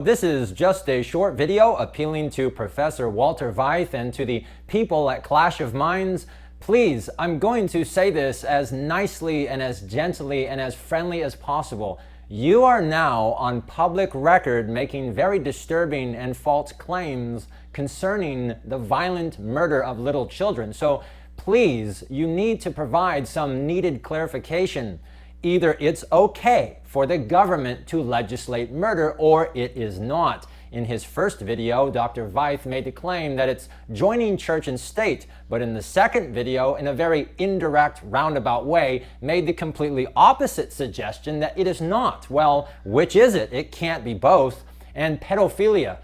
This is just a short video appealing to Professor Walter Veith and to the people at Clash of Minds. Please, I'm going to say this as nicely and as gently and as friendly as possible. You are now on public record making very disturbing and false claims concerning the violent murder of little children. So please, you need to provide some needed clarification. Either it's okay for the government to legislate murder or it is not. In his first video, Dr. Veith made the claim that it's joining church and state, but in the second video, in a very indirect, roundabout way, made the completely opposite suggestion that it is not. Well, which is it? It can't be both. And pedophilia,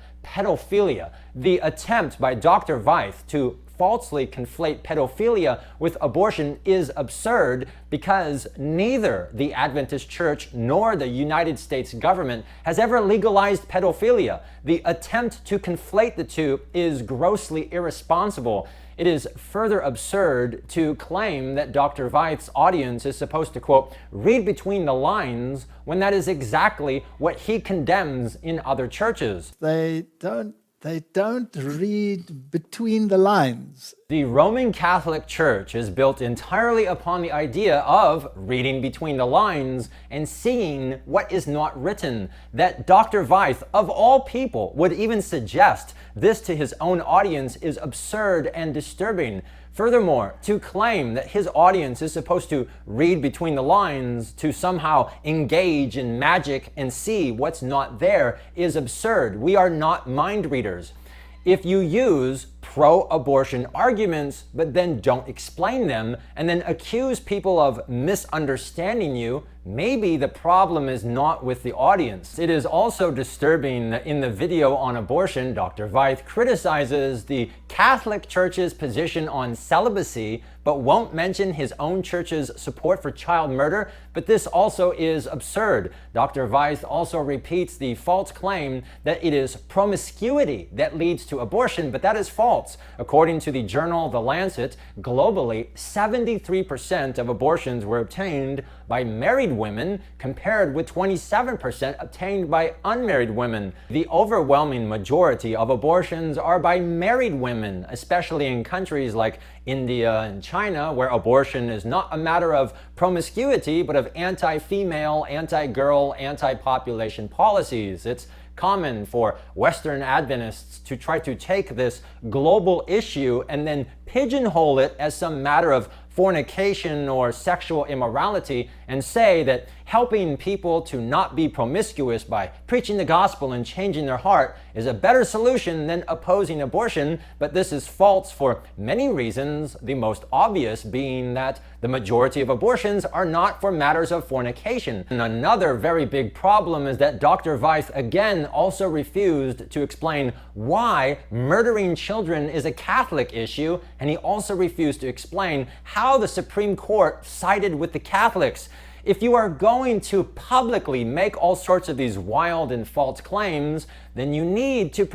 the attempt by Dr. Veith to falsely conflate pedophilia with abortion is absurd because neither the Adventist Church nor the United States government has ever legalized pedophilia. The attempt to conflate the two is grossly irresponsible. It is further absurd to claim that Dr. Veith's audience is supposed to, quote, read between the lines when that is exactly what he condemns in other churches. They don't read between the lines. The Roman Catholic Church is built entirely upon the idea of reading between the lines and seeing what is not written. That Dr. Veith, of all people, would even suggest this to his own audience is absurd and disturbing. Furthermore, to claim that his audience is supposed to read between the lines to somehow engage in magic and see what's not there is absurd. We are not mind readers. If you use pro-abortion arguments, but then don't explain them, and then accuse people of misunderstanding you, maybe the problem is not with the audience. It is also disturbing that in the video on abortion, Dr. Veith criticizes the Catholic Church's position on celibacy, but won't mention his own church's support for child murder. But this also is absurd. Dr. Veith also repeats the false claim that it is promiscuity that leads to abortion, but that is false. According to the journal The Lancet, globally, 73% of abortions were obtained by married women, compared with 27% obtained by unmarried women. The overwhelming majority of abortions are by married women, especially in countries like India and China, where abortion is not a matter of promiscuity, but of anti-female, anti-girl, anti-population policies. It's common for Western Adventists to try to take this global issue and then pigeonhole it as some matter of fornication or sexual immorality and say that helping people to not be promiscuous by preaching the gospel and changing their heart is a better solution than opposing abortion. But this is false for many reasons, the most obvious being that the majority of abortions are not for matters of fornication. And another very big problem is that Dr. Veith again also refused to explain why murdering children is a Catholic issue, and he also refused to explain how the Supreme Court sided with the Catholics. If you are going to publicly make all sorts of these wild and false claims, then you need to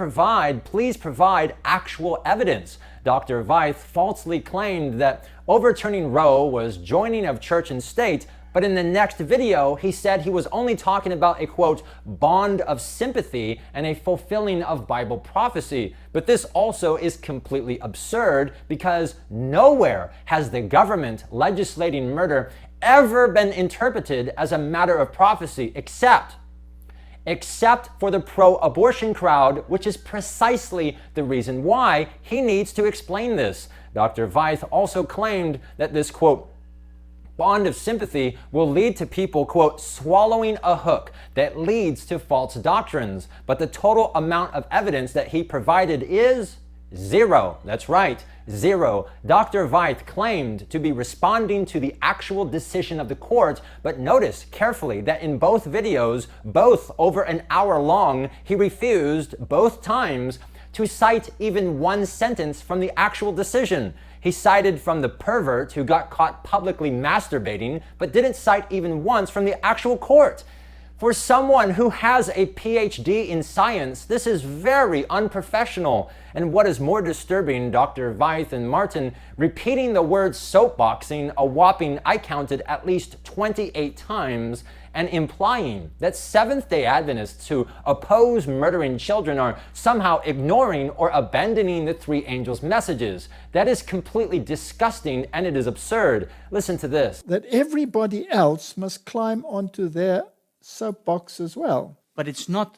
please provide actual evidence. Dr. Veith falsely claimed that overturning Roe was joining of church and state, but in the next video, he said he was only talking about a, quote, bond of sympathy and a fulfilling of Bible prophecy. But this also is completely absurd because nowhere has the government legislating murder ever been interpreted as a matter of prophecy except for the pro-abortion crowd, which is precisely the reason why he needs to explain this. Dr. Veith also claimed that this, quote, bond of sympathy will lead to people, quote, swallowing a hook that leads to false doctrines. But the total amount of evidence that he provided is zero. That's right, zero. Dr. Veith claimed to be responding to the actual decision of the court, but notice carefully that in both videos, both over an hour long, he refused both times to cite even one sentence from the actual decision. He cited from the pervert who got caught publicly masturbating, but didn't cite even once from the actual court. For someone who has a PhD in science, this is very unprofessional. And what is more disturbing, Dr. Veith and Martin repeating the word soapboxing a whopping, I counted, at least 28 times, and implying that Seventh-day Adventists who oppose murdering children are somehow ignoring or abandoning the three angels' messages. That is completely disgusting and it is absurd. Listen to this. That everybody else must climb onto their soapbox as well. But it's not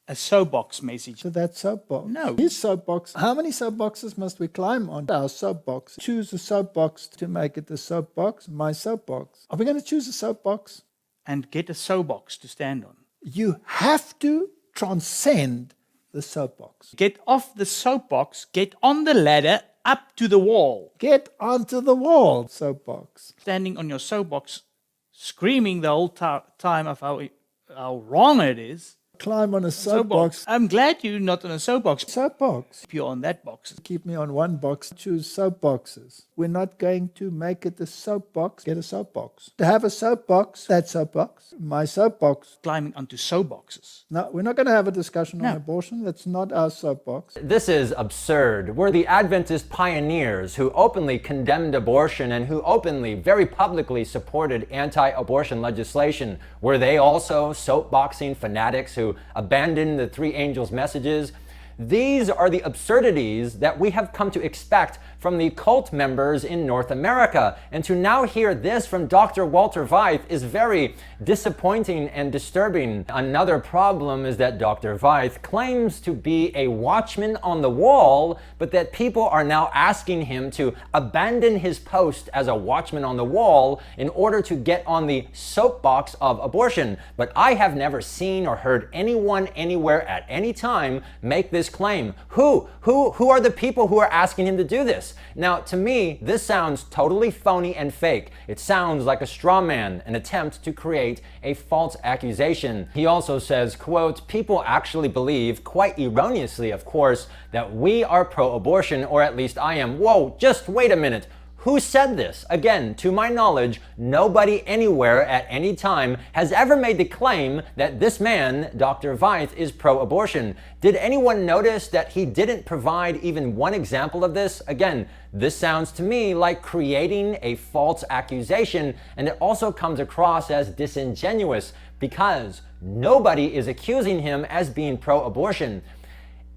a soapbox message. To that soapbox. No. His soapbox. How many soapboxes must we climb on? Our soapbox. Choose a soapbox to make it the soapbox. My soapbox. Are we going to choose a soapbox? And get a soapbox to stand on. You have to transcend the soapbox. Get off the soapbox, get on the ladder, up to the wall. Get onto the wall, soapbox. Standing on your soapbox, screaming the whole time of how wrong it is. Climb on a soapbox. I'm glad you're not on a soapbox. Soapbox. If you're on that box. Keep me on one box. Choose soapboxes. We're not going to make it a soapbox. Get a soapbox. To have a soapbox, that soapbox, my soapbox. Climbing onto soapboxes. No, we're not going to have a discussion on No. abortion. That's not our soapbox. This is absurd. We're the Adventist pioneers who openly condemned abortion and who openly, very publicly supported anti-abortion legislation. Were they also soapboxing fanatics who abandoned the three angels' messages? These are the absurdities that we have come to expect from the cult members in North America. And to now hear this from Dr. Walter Veith is very disappointing and disturbing. Another problem is that Dr. Veith claims to be a watchman on the wall, but that people are now asking him to abandon his post as a watchman on the wall in order to get on the soapbox of abortion. But I have never seen or heard anyone anywhere at any time make this claim. Who are the people who are asking him to do this? Now, to me, this sounds totally phony and fake. It sounds like a straw man, an attempt to create a false accusation. He also says, quote, people actually believe, quite erroneously of course, that we are pro-abortion, or at least I am. Whoa, just wait a minute. Who said this? Again, to my knowledge, nobody anywhere at any time has ever made the claim that this man, Dr. Veith, is pro-abortion. Did anyone notice that he didn't provide even one example of this? Again, this sounds to me like creating a false accusation, and it also comes across as disingenuous because nobody is accusing him as being pro-abortion.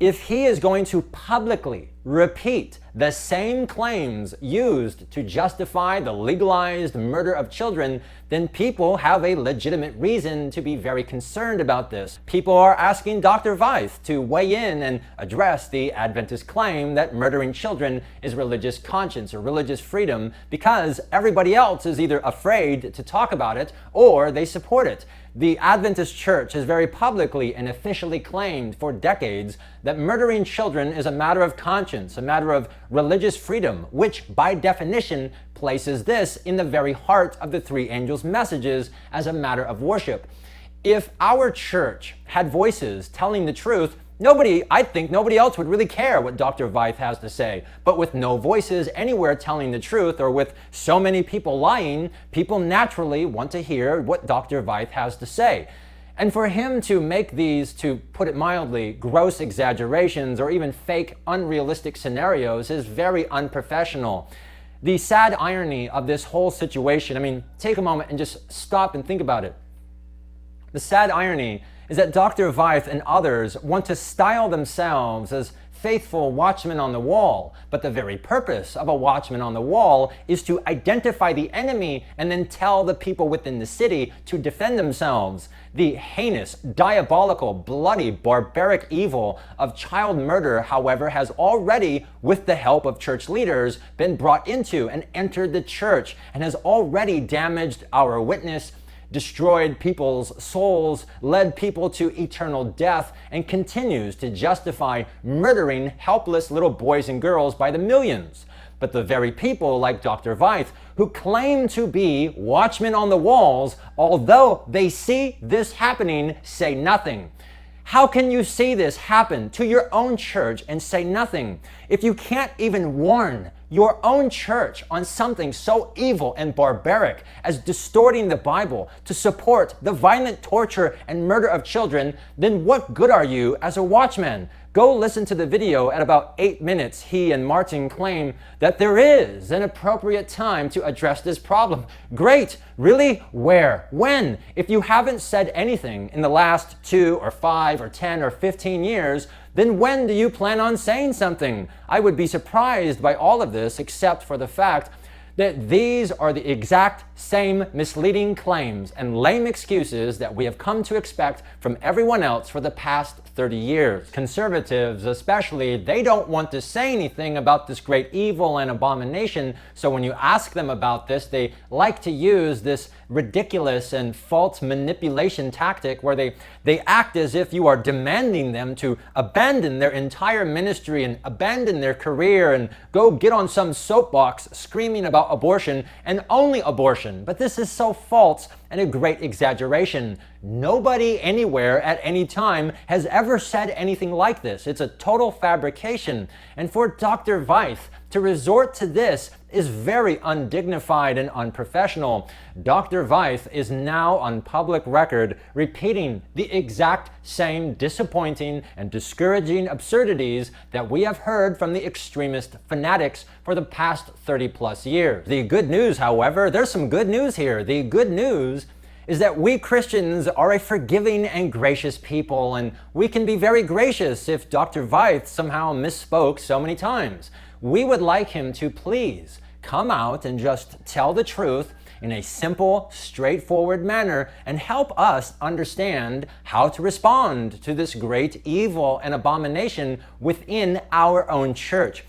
If he is going to publicly repeat the same claims used to justify the legalized murder of children, then people have a legitimate reason to be very concerned about this. People are asking Dr. Veith to weigh in and address the Adventist claim that murdering children is religious conscience or religious freedom because everybody else is either afraid to talk about it or they support it. The Adventist Church has very publicly and officially claimed for decades that murdering children is a matter of conscience, a matter of religious freedom, which by definition places this in the very heart of the three angels' messages as a matter of worship. If our church had voices telling the truth, I think nobody else would really care what Dr. Veith has to say. But with no voices anywhere telling the truth, or with so many people lying, people naturally want to hear what Dr. Veith has to say. And for him to make these, to put it mildly, gross exaggerations or even fake, unrealistic scenarios is very unprofessional. The sad irony of this whole situation, take a moment and just stop and think about it. The sad irony is that Dr. Veith and others want to style themselves as faithful watchmen on the wall, but the very purpose of a watchman on the wall is to identify the enemy and then tell the people within the city to defend themselves. The heinous, diabolical, bloody, barbaric evil of child murder, however, has already, with the help of church leaders, been brought into and entered the church and has already damaged our witness, destroyed people's souls, led people to eternal death, and continues to justify murdering helpless little boys and girls by the millions. But the very people like Dr. Veith, who claim to be watchmen on the walls, although they see this happening, say nothing. How can you see this happen to your own church and say nothing? If you can't even warn your own church on something so evil and barbaric as distorting the Bible to support the violent torture and murder of children, then what good are you as a watchman? Go listen to the video at about 8 minutes. He and Martin claim that there is an appropriate time to address this problem. Great! Really? Where? When? If you haven't said anything in the last 2 or 5 or 10 or 15 years, then when do you plan on saying something? I would be surprised by all of this except for the fact that these are the exact same misleading claims and lame excuses that we have come to expect from everyone else for the past 30 years. Conservatives especially, they don't want to say anything about this great evil and abomination, so when you ask them about this, they like to use this ridiculous and false manipulation tactic where they act as if you are demanding them to abandon their entire ministry and abandon their career and go get on some soapbox screaming about abortion and only abortion. But this is so false and a great exaggeration. Nobody anywhere at any time has ever said anything like this. It's a total fabrication. And for Dr. Veith to resort to this is very undignified and unprofessional. Dr. Veith is now on public record repeating the exact same disappointing and discouraging absurdities that we have heard from the extremist fanatics for the past 30 plus years. The good news, however, there's some good news here. The good news is that we Christians are a forgiving and gracious people, and we can be very gracious if Dr. Veith somehow misspoke so many times. We would like him to please come out and just tell the truth in a simple, straightforward manner and help us understand how to respond to this great evil and abomination within our own church.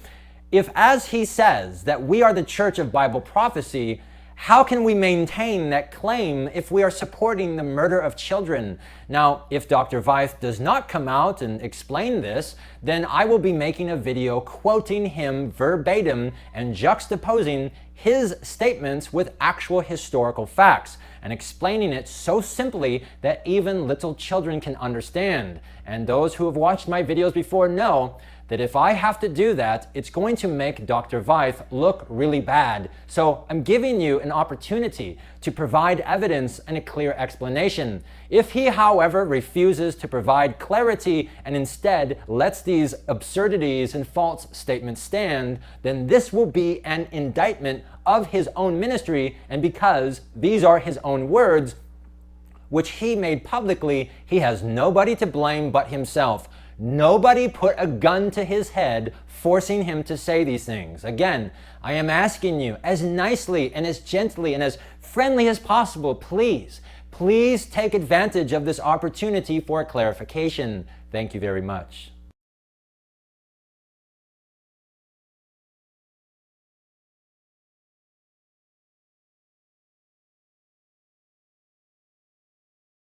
If, as he says, that we are the church of Bible prophecy, how can we maintain that claim if we are supporting the murder of children? Now, if Dr. Veith does not come out and explain this, then I will be making a video quoting him verbatim and juxtaposing his statements with actual historical facts and explaining it so simply that even little children can understand. And those who have watched my videos before know that if I have to do that, it's going to make Dr. Veith look really bad. So I'm giving you an opportunity to provide evidence and a clear explanation. If he, however, refuses to provide clarity and instead lets these absurdities and false statements stand, then this will be an indictment of his own ministry, and because these are his own words, which he made publicly, he has nobody to blame but himself. Nobody put a gun to his head forcing him to say these things. Again, I am asking you as nicely and as gently and as friendly as possible, please take advantage of this opportunity for clarification. Thank you very much.